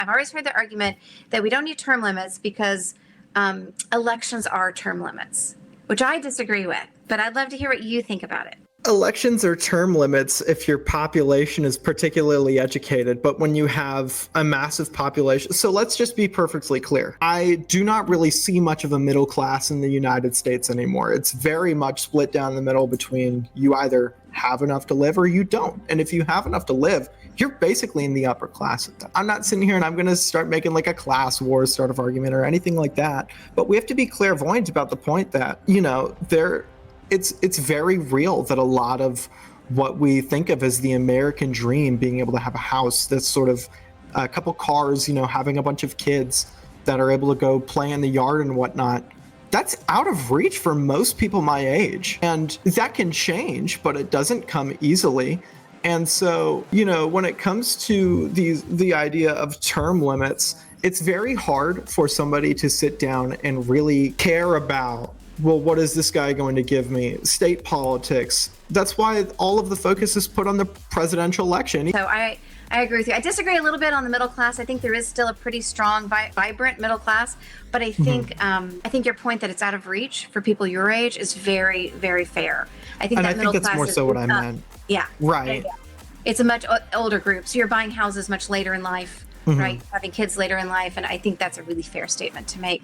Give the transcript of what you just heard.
I've always heard the argument that we don't need term limits because elections are term limits, which I disagree with, but I'd love to hear what you think about it. Elections are term limits if your population is particularly educated, but when you have a massive population, so let's just be perfectly clear. I do not really see much of a middle class in the United States anymore. It's very much split down the middle between you either have enough to live or you don't. And if you have enough to live, you're basically in the upper class. I'm not sitting here and I'm going to start making like a class wars sort of argument or anything like that, but we have to be clairvoyant about the point that, it's very real that a lot of what we think of as the American dream, being able to have a house that's sort of a couple cars, having a bunch of kids that are able to go play in the yard and whatnot, that's out of reach for most people my age. And that can change, but it doesn't come easily. And so, when it comes to the idea of term limits, it's very hard for somebody to sit down and really care about, well, what is this guy going to give me? State politics. That's why all of the focus is put on the presidential election. So I agree with you. I disagree a little bit on the middle class. I think there is still a pretty strong, vibrant middle class, but I think I think your point that it's out of reach for people your age is very, very fair. I think that's more so what I meant. Yeah. Right. Yeah. It's a much older group, so you're buying houses much later in life, right? Having kids later in life, and I think that's a really fair statement to make.